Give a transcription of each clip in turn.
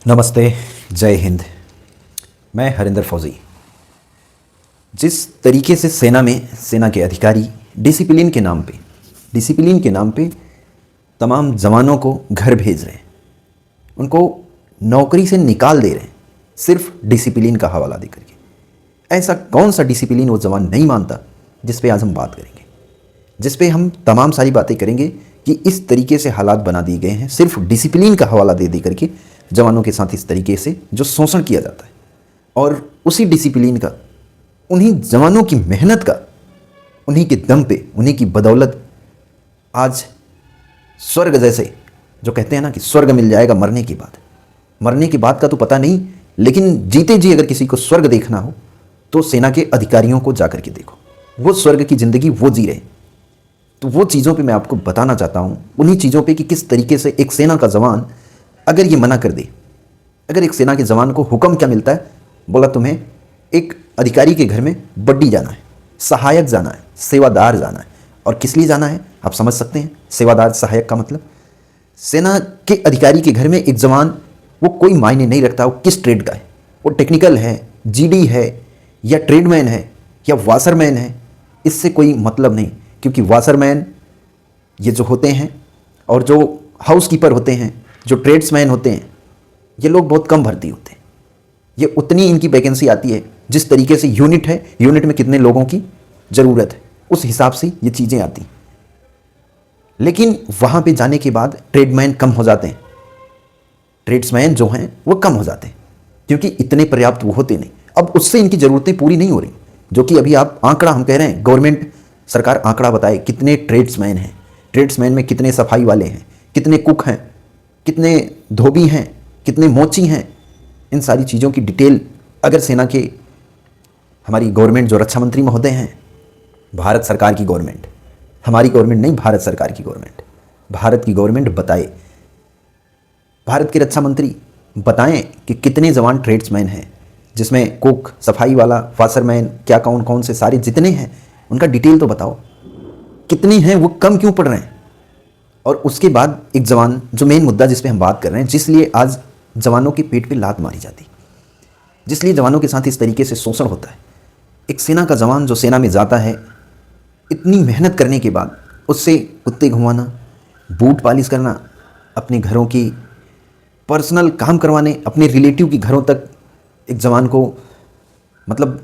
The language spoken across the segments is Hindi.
नमस्ते, जय हिंद। मैं हरिंदर फौजी। जिस तरीके से सेना के अधिकारी डिसिप्लिन के नाम पे तमाम जवानों को घर भेज रहे हैं, उनको नौकरी से निकाल दे रहे हैं सिर्फ डिसिप्लिन का हवाला दे करके। ऐसा कौन सा डिसिप्लिन वो जवान नहीं मानता जिस पे आज हम बात करेंगे, जिस पे हम तमाम सारी बातें करेंगे कि इस तरीके से हालात बना दिए गए हैं सिर्फ डिसिप्लिन का हवाला दे करके जवानों के साथ इस तरीके से जो शोषण किया जाता है। और उसी डिसिप्लिन का, उन्हीं जवानों की मेहनत का, उन्हीं के दम पे, उन्हीं की बदौलत आज स्वर्ग जैसे, जो कहते हैं ना कि स्वर्ग मिल जाएगा मरने के बाद का तो पता नहीं, लेकिन जीते जी अगर किसी को स्वर्ग देखना हो तो सेना के अधिकारियों को जाकर के देखो, वो स्वर्ग की ज़िंदगी वो जी रहे। तो वो चीज़ों पे मैं आपको बताना चाहता हूँ, उन्हीं चीज़ों पे कि किस तरीके से एक सेना का जवान अगर ये मना कर दे, अगर एक सेना के जवान को हुक्म क्या मिलता है, बोला तुम्हें एक अधिकारी के घर में बड्डी जाना है, सहायक जाना है, सेवादार जाना है। और किस लिए जाना है आप समझ सकते हैं, सेवादार सहायक का मतलब। सेना के अधिकारी के घर में एक जवान, वो कोई मायने नहीं रखता वो किस ट्रेड का है, वो टेक्निकल है, जीडी है, या ट्रेडमैन है, या वाशरमैन है, इससे कोई मतलब नहीं। क्योंकि वाशरमैन ये जो होते हैं और जो हाउसकीपर होते हैं, जो ट्रेड्समैन होते हैं, ये लोग बहुत कम भर्ती होते हैं। ये उतनी इनकी वैकेंसी आती है जिस तरीके से यूनिट है, यूनिट में कितने लोगों की ज़रूरत है, उस हिसाब से ये चीज़ें आती। लेकिन वहाँ पे जाने के बाद ट्रेडमैन कम हो जाते हैं, ट्रेड्समैन जो हैं वो कम हो जाते हैं, क्योंकि इतने पर्याप्त वो होते नहीं। अब उससे इनकी ज़रूरतें पूरी नहीं हो रही, जो कि अभी आप आंकड़ा हम कह रहे हैं, गवर्नमेंट सरकार आंकड़ा बताए कितने ट्रेड्समैन हैं, ट्रेड्समैन में कितने सफाई वाले हैं, कितने कुक हैं, कितने धोबी हैं, कितने मोची हैं। इन सारी चीज़ों की डिटेल अगर सेना के, हमारी गवर्नमेंट जो रक्षा मंत्री महोदय हैं, भारत सरकार की गवर्नमेंट, हमारी गवर्नमेंट नहीं, भारत सरकार की गवर्नमेंट, भारत की गवर्नमेंट बताए, भारत के रक्षा मंत्री बताएं कि कितने जवान ट्रेड्समैन हैं, जिसमें कुक, सफाई वाला, वाशरमैन, क्या कौन कौन से सारे जितने हैं उनका डिटेल तो बताओ, कितने हैं, वो कम क्यों पड़ रहे हैं। और उसके बाद एक जवान, जो मेन मुद्दा जिस पे हम बात कर रहे हैं, जिसलिए आज जवानों के पेट पे लात मारी जाती, जिसलिए जवानों के साथ इस तरीके से शोषण होता है। एक सेना का जवान जो सेना में जाता है, इतनी मेहनत करने के बाद उससे कुत्ते घुमाना, बूट पॉलिश करना, अपने घरों की पर्सनल काम करवाने, अपने रिलेटिव के घरों तक एक जवान को, मतलब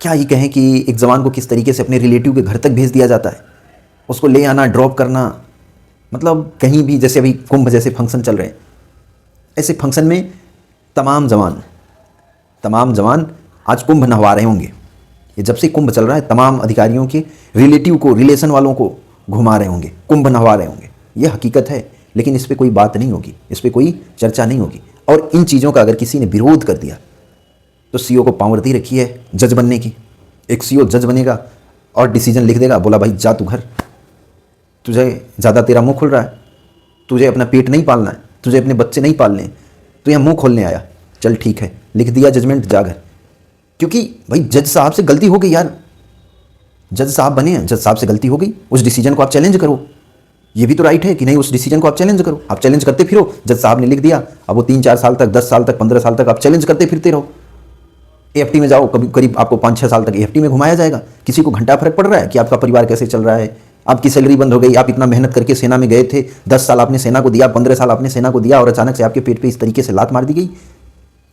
क्या ही कहें कि एक जवान को किस तरीके से अपने रिलेटिव के घर तक भेज दिया जाता है, उसको ले आना, ड्रॉप करना, मतलब कहीं भी। जैसे अभी कुंभ जैसे फंक्शन चल रहे हैं, ऐसे फंक्शन में तमाम जवान आज कुंभ नहवा रहे होंगे। ये जब से कुंभ चल रहा है, तमाम अधिकारियों के रिलेटिव को, रिलेशन वालों को घुमा रहे होंगे, कुंभ नहवा रहे होंगे। ये हकीकत है, लेकिन इस पर कोई बात नहीं होगी, इस पर कोई चर्चा नहीं होगी। और इन चीज़ों का अगर किसी ने विरोध कर दिया तो सीओ को पावर दे रखी है जज बनने की। एक सीओ जज बनेगा और डिसीजन लिख देगा, बोला भाई जा तू घर, तुझे ज़्यादा तेरा मुंह खुल रहा है, तुझे अपना पेट नहीं पालना है, तुझे अपने बच्चे नहीं पालने, तो यहाँ मुंह खोलने आया, चल ठीक है, लिख दिया जजमेंट, जा घर। क्योंकि भाई जज साहब से गलती हो गई यार, जज साहब बने हैं, जज साहब से गलती हो गई, उस डिसीजन को आप चैलेंज करो। ये भी तो राइट है कि नहीं, उस डिसीजन को आप चैलेंज करो। आप चैलेंज करते फिरो, जज साहब ने लिख दिया, अब वो 3-4 साल तक, 10 साल तक, 15 साल तक आप चैलेंज करते फिरते रहो। एएफटी में जाओ, कभी करीब आपको 5-6 साल तक एएफटी में घुमाया जाएगा। किसी को घंटा फर्क पड़ रहा है कि आपका परिवार कैसे चल रहा है, आपकी सैलरी बंद हो गई, आप इतना मेहनत करके सेना में गए थे, 10 साल आपने सेना को दिया, 15 साल आपने सेना को दिया, और अचानक से आपके पेट पे इस तरीके से लात मार दी गई।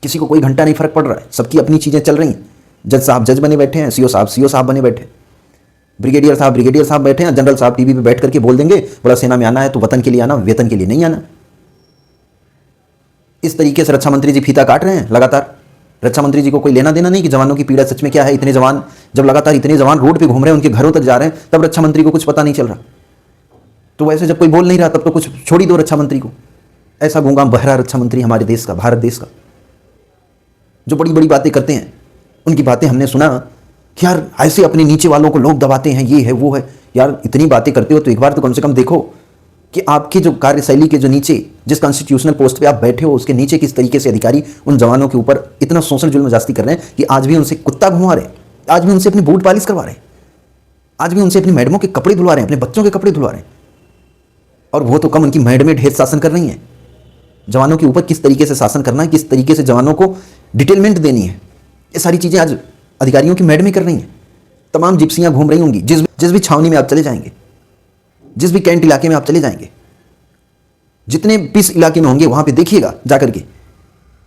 किसी को कोई घंटा नहीं फर्क पड़ रहा है, सबकी अपनी चीज़ें चल रही हैं। जज साहब जज बने बैठे हैं, सीओ साहब बने बैठे, ब्रिगेडियर साहब बैठे हैं, जनरल साहब टीवी पे बैठ करके बोल देंगे, बोला सेना में आना है तो वतन के लिए आना, वेतन के लिए नहीं आना। इस तरीके से रक्षा मंत्री जी फीता काट रहे हैं लगातार। रक्षा मंत्री जी को कोई लेना देना नहीं कि जवानों की पीड़ा सच में क्या है। इतने जवान, जब लगातार इतने जवान रोड पे घूम रहे हैं, उनके घरों तक जा रहे हैं, तब रक्षा मंत्री को कुछ पता नहीं चल रहा। तो वैसे जब कोई बोल नहीं रहा, तब तो कुछ छोड़ ही दो रक्षा मंत्री को। ऐसा गूंगा बहरा रक्षा मंत्री हमारे देश का, भारत देश का, जो बड़ी बड़ी बातें करते हैं। उनकी बातें हमने सुना कि यार ऐसे अपने नीचे वालों को लोग दबाते हैं, ये है वो है। यार इतनी बातें करते हो तो एक बार तो कम से कम देखो कि आपकी जो कार्यशैली के जो नीचे, जिस कॉन्स्टिट्यूशनल पोस्ट पे आप बैठे हो, उसके नीचे किस तरीके से अधिकारी उन जवानों के ऊपर इतना शोषण जुल्म जास्ती कर रहे हैं कि आज भी उनसे कुत्ता घुमा रहे हैं, आज भी उनसे अपनी बूट पॉलिश करवा रहे हैं, आज भी उनसे अपनी मैडमों के कपड़े धुलवा रहे हैं, अपने बच्चों के कपड़े धुलवा रहे हैं। और वो तो कम, उनकी मैडमें ढेर शासन कर रही हैं। जवानों के ऊपर किस तरीके से शासन करना है, किस तरीके से जवानों को डिटेलमेंट देनी है, ये सारी चीज़ें आज अधिकारियों की मैडमें कर रही हैं। तमाम जिप्सियाँ घूम रही होंगी, जिस भी छावनी में आप चले जाएंगे, जिस भी कैंट इलाके में आप चले जाएंगे, जितने पीस इलाके में होंगे वहाँ पे देखिएगा जाकर के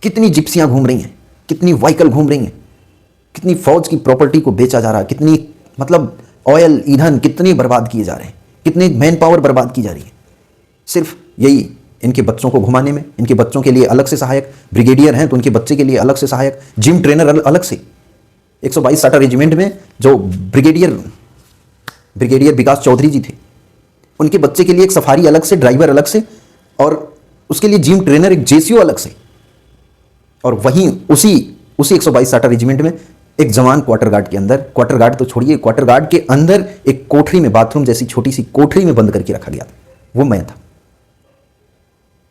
कितनी जिप्सियाँ घूम रही हैं, कितनी व्हीकल घूम रही हैं, कितनी फौज की प्रॉपर्टी को बेचा जा रहा है, कितनी मतलब ऑयल ईंधन कितने बर्बाद किए जा रहे हैं, कितने मैन पावर बर्बाद की जा रही है, सिर्फ यही इनके बच्चों को घुमाने में। इनके बच्चों के लिए अलग से सहायक, ब्रिगेडियर हैं तो उनके बच्चे के लिए अलग से सहायक, जिम ट्रेनर अलग से। 122 साटा रेजिमेंट में जो ब्रिगेडियर विकास चौधरी जी थे, उनके बच्चे के लिए एक सफारी अलग से, ड्राइवर अलग से, और उसके लिए जिम ट्रेनर, एक जेसीओ अलग से। और वहीं उसी 122 साटा रेजिमेंट में एक जवान क्वार्टर गार्ड के अंदर, क्वार्टर गार्ड तो छोड़िए, क्वार्टर गार्ड के अंदर एक कोठरी में, बाथरूम जैसी छोटी सी कोठरी में बंद करके रखा गया था, वो मैं था।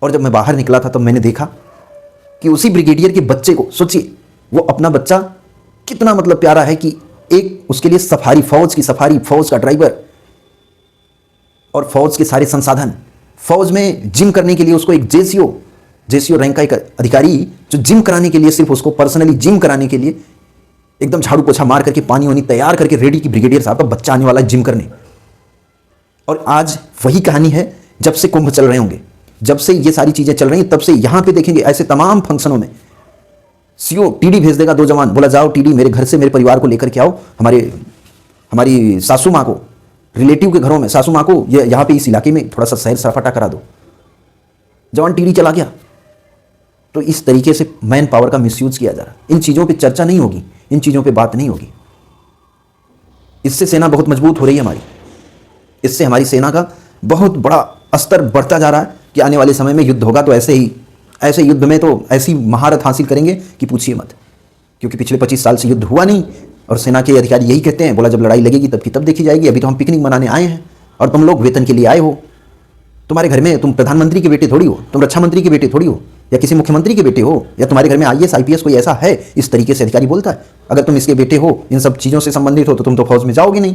और जब मैं बाहर निकला था तब मैंने देखा कि उसी ब्रिगेडियर के बच्चे को, सोचिए वो अपना बच्चा कितना मतलब प्यारा है कि एक उसके लिए सफारी, फौज की सफारी, फौज का ड्राइवर और फौज के सारे संसाधन, फौज में जिम करने के लिए उसको एक जेसीओ रैंक का एक अधिकारी जो जिम कराने के लिए, सिर्फ उसको पर्सनली जिम कराने के लिए एकदम झाड़ू पोछा मार करके, पानी वानी तैयार करके रेडी, की ब्रिगेडियर साहब का बच्चा आने वाला है जिम करने। और आज वही कहानी है, जब से कुंभ चल रहे होंगे, जब से ये सारी चीजें चल रही हैं, तब से यहां पे देखेंगे ऐसे तमाम फंक्शनों में सीओ टीडी भेज देगा, 2 जवान, बोला जाओ टीडी मेरे घर से मेरे परिवार को लेकर के आओ, हमारी सासू माँ को, रिलेटिव के घरों में सासू माँ को यहाँ पे इस इलाके में थोड़ा सा सैर सराफाटा करा दो। जवान टीडी चला गया। तो इस तरीके से मैन पावर का मिसयूज किया जा रहा है। इन चीज़ों पे चर्चा नहीं होगी, इन चीज़ों पे बात नहीं होगी। इससे सेना बहुत मजबूत हो रही है हमारी, इससे हमारी सेना का बहुत बड़ा स्तर बढ़ता जा रहा है कि आने वाले समय में युद्ध होगा तो ऐसे युद्ध में तो ऐसी महारत हासिल करेंगे कि पूछिए मत। क्योंकि पिछले 25 साल से युद्ध हुआ नहीं, और सेना के अधिकारी यही कहते हैं, बोला जब लड़ाई लगेगी तब की तब देखी जाएगी, अभी तो हम पिकनिक मनाने आए हैं और तुम लोग वेतन के लिए आए हो। तुम्हारे घर में तुम प्रधानमंत्री के बेटे थोड़ी हो, तुम रक्षा मंत्री के बेटे थोड़ी हो, या किसी मुख्यमंत्री के बेटे हो, या तुम्हारे घर में IAS IPS कोई ऐसा है। इस तरीके से अधिकारी बोलता है। अगर तुम इसके बेटे हो, इन सब चीज़ों से संबंधित हो, तो तुम तो फौज में जाओगे नहीं,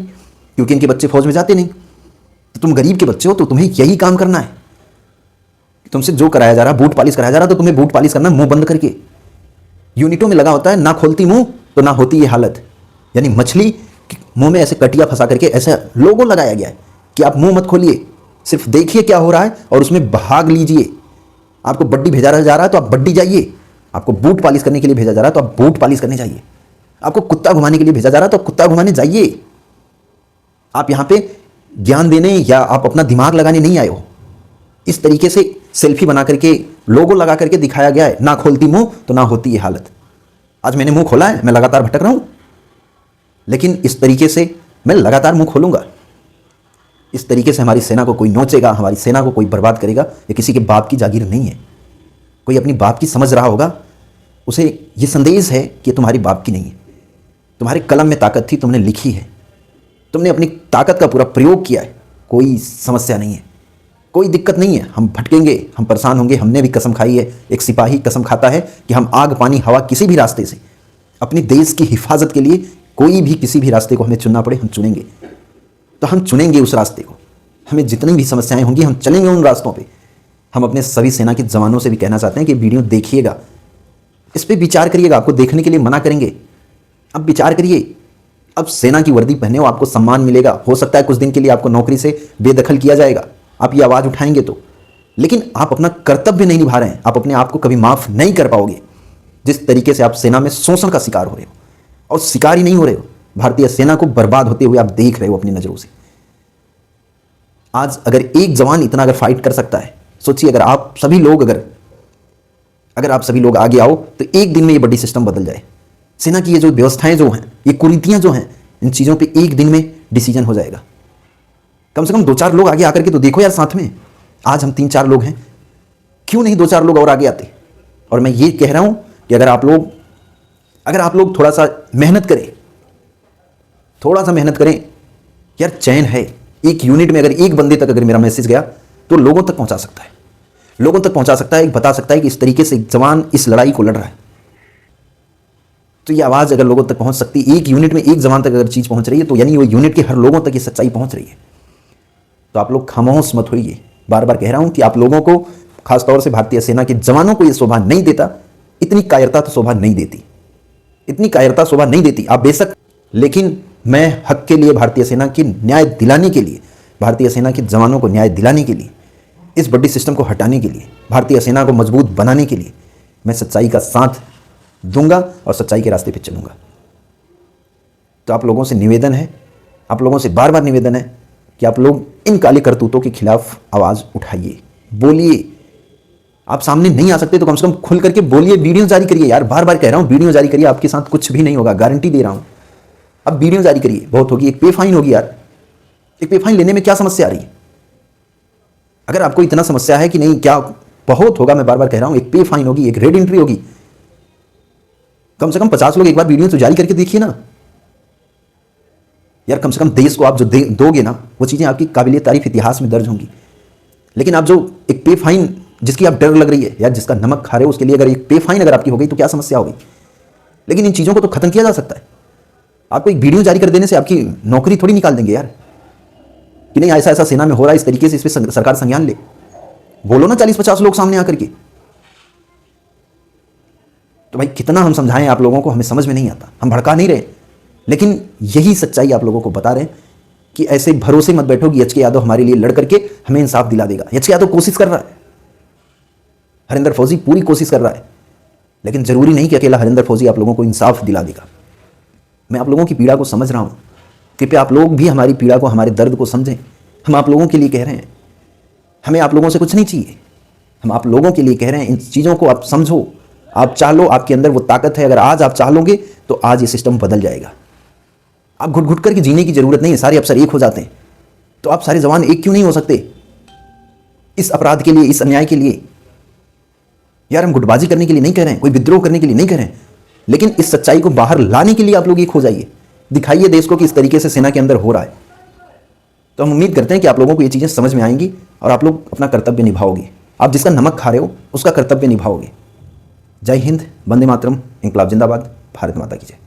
क्योंकि इनके बच्चे फौज में जाते नहीं। तो तुम गरीब के बच्चे हो, तो तुम्हें यही काम करना है। तुमसे जो कराया जा रहा, बूट पालिश कराया जा रहा, तो तुम्हें बूट पालिश करना, मुंह बंद करके। यूनिटों में लगा होता है, ना खोलती मुंह तो ना होती ये हालत। यानी मछली मुंह में ऐसे कटिया फंसा करके ऐसा लोगो लगाया गया है कि आप मुंह मत खोलिए, सिर्फ देखिए क्या हो रहा है और उसमें भाग लीजिए। आपको बड्डी भेजा जा रहा है तो आप बड्डी जाइए, आपको बूट पालिश करने के लिए भेजा जा रहा है तो आप बूट पालिश करने जाइए, आपको कुत्ता घुमाने के लिए भेजा जा रहा है तो आप कुत्ता घुमाने जाइए। आप यहाँ पे ज्ञान देने या आप अपना दिमाग लगाने नहीं आए हो। इस तरीके से सेल्फी बना करके, लोगो लगा करके दिखाया गया है, ना खोलती मुंह तो ना होती ये हालत। आज मैंने मुंह खोला है, मैं लगातार भटक रहा हूं, लेकिन इस तरीके से मैं लगातार मुंह खोलूंगा। इस तरीके से हमारी सेना को कोई नोचेगा, हमारी सेना को कोई बर्बाद करेगा, ये किसी के बाप की जागीर नहीं है। कोई अपनी बाप की समझ रहा होगा, उसे ये संदेश है कि तुम्हारी बाप की नहीं है। तुम्हारे कलम में ताकत थी, तुमने लिखी है, तुमने अपनी ताकत का पूरा प्रयोग किया है, कोई समस्या नहीं है, कोई दिक्कत नहीं है। हम भटकेंगे, हम परेशान होंगे, हमने भी कसम खाई है। एक सिपाही कसम खाता है कि हम आग पानी हवा किसी भी रास्ते से अपने देश की हिफाजत के लिए कोई भी किसी भी रास्ते को हमें चुनना पड़े, हम चुनेंगे। तो हम चुनेंगे उस रास्ते को, हमें जितनी भी समस्याएं होंगी हम चलेंगे उन रास्तों पे। हम अपने सभी सेना के जवानों से भी कहना चाहते हैं कि वीडियो देखिएगा, इस पर विचार करिएगा। आपको देखने के लिए मना करेंगे, अब विचार करिए। अब सेना की वर्दी पहने हो, आपको सम्मान मिलेगा। हो सकता है कुछ दिन के लिए आपको नौकरी से बेदखल किया जाएगा, आप ये आवाज़ उठाएंगे तो, लेकिन आप अपना कर्तव्य नहीं निभा रहे हैं। आप अपने आप को कभी माफ़ नहीं कर पाओगे। जिस तरीके से आप सेना में शोषण का शिकार हो रहे हो, और शिकार ही नहीं हो रहे हो, भारतीय सेना को बर्बाद होते हुए आप देख रहे हो अपनी नज़रों से। आज अगर एक जवान इतना अगर फाइट कर सकता है, सोचिए अगर आप सभी लोग अगर आप सभी लोग आगे आओ तो एक दिन में ये बड़ी सिस्टम बदल जाए। सेना की ये जो व्यवस्थाएं जो हैं, ये कुरीतियां जो हैं, इन चीज़ों पे एक दिन में डिसीजन हो जाएगा। कम से कम 2-4 लोग आगे आकर के तो देखो यार साथ में। आज हम 3-4 लोग हैं, क्यों नहीं 2-4 लोग और आगे आते। और मैं ये कह रहा हूं कि अगर आप लोग थोड़ा सा मेहनत करें, यार चैन है। एक यूनिट में अगर एक बंदे तक अगर मेरा मैसेज गया तो लोगों तक पहुंचा सकता है, बता सकता है कि इस तरीके से एक जवान इस लड़ाई को लड़ रहा है। तो ये आवाज़ अगर लोगों तक पहुंच सकती, एक यूनिट में एक जवान तक अगर चीज़ पहुंच रही है, तो यानी वो यूनिट के हर लोगों तक ये सच्चाई पहुंच रही है। तो आप लोग खामोश मत होइए। बार बार कह रहा हूं कि आप लोगों को खासतौर से भारतीय सेना के जवानों को यह शोभा नहीं देता, इतनी कायरता तो शोभा नहीं देती, इतनी कायरता शोभा नहीं देती आप बेशक। लेकिन मैं हक के लिए, भारतीय सेना की न्याय दिलाने के लिए, भारतीय सेना के जवानों को न्याय दिलाने के लिए, इस बड्डी सिस्टम को हटाने के लिए, भारतीय सेना को मजबूत बनाने के लिए मैं सच्चाई का साथ दूंगा और सच्चाई के रास्ते पर चलूंगा। तो आप लोगों से निवेदन है, आप लोगों से बार बार निवेदन है कि आप लोग इन काले करतूतों के खिलाफ आवाज़ उठाइए, बोलिए। आप सामने नहीं आ सकते तो कम से कम खुल करके बोलिए, वीडियो जारी करिए। यार बार बार कह रहा हूँ, वीडियो जारी करिए, आपके साथ कुछ भी नहीं होगा, गारंटी दे रहा हूँ। अब वीडियो जारी करिए, बहुत होगी, एक पे फाइन होगी यार। एक पे फाइन लेने में क्या समस्या आ रही है? अगर आपको इतना समस्या है कि नहीं, क्या बहुत होगा, मैं बार बार कह रहा हूँ, एक पे फाइन होगी, एक रेड एंट्री होगी। कम से कम 50 लोग एक बार वीडियो तो जारी करके देखिए ना यार। कम से कम देश को आप जो दोगे ना, वो चीज़ें आपकी काबिलियत तारीफ इतिहास में दर्ज होंगी। लेकिन आप जो एक पे फाइन, जिसकी आप डर लग रही है या जिसका नमक खा रहे हो, उसके लिए अगर एक पे फाइन अगर आपकी हो गई तो क्या समस्या होगी? लेकिन इन चीज़ों को तो खत्म किया जा सकता है। आपको एक वीडियो जारी कर देने से आपकी नौकरी थोड़ी निकाल देंगे यार, कि नहीं ऐसा ऐसा सेना में हो रहा है, इस तरीके से इस पर सरकार संज्ञान ले। बोलो ना 40-50 लोग सामने आकर के। तो भाई कितना हम समझाएं आप लोगों को, हमें समझ में नहीं आता। हम भड़का नहीं रहे, लेकिन यही सच्चाई आप लोगों को बता रहे हैं कि ऐसे भरोसे मत बैठो कि एच.के. यादव हमारे लिए लड़ करके हमें इंसाफ दिला देगा। एच.के. यादव कोशिश कर रहा है, हरिंदर फौजी पूरी कोशिश कर रहा है, लेकिन जरूरी नहीं कि अकेला हरिंदर फौजी आप लोगों को इंसाफ दिला देगा। मैं आप लोगों की पीड़ा को समझ रहा हूँ, कृपया आप लोग भी हमारी पीड़ा को, हमारे दर्द को समझें। हम आप लोगों के लिए कह रहे हैं, हमें आप लोगों से कुछ नहीं चाहिए, हम आप लोगों के लिए कह रहे हैं। इन चीज़ों को आप समझो, आप चाह लो, आपके अंदर वो ताकत है। अगर आज आप चाह लोगे तो आज ये सिस्टम बदल जाएगा। आप घुट घुट करके जीने की जरूरत नहीं है, सारे अफसर एक हो जाते हैं। तो आप सारे जवान एक क्यों नहीं हो सकते इस अपराध के लिए, इस अन्याय के लिए? यार हम गुटबाजी करने के लिए नहीं कह रहे हैं, कोई विद्रोह करने के लिए नहीं कह रहे हैं, लेकिन इस सच्चाई को बाहर लाने के लिए आप लोग एक हो जाइए, दिखाइए देश को कि इस तरीके से सेना के अंदर हो रहा है। तो हम उम्मीद करते हैं कि आप लोगों को ये चीज़ें समझ में आएंगी और आप लोग अपना कर्तव्य निभाओगे। आप जिसका नमक खा रहे हो उसका कर्तव्य निभाओगे। जय हिंद, वंदे मातरम, इंकलाब जिंदाबाद, भारत माता की जय।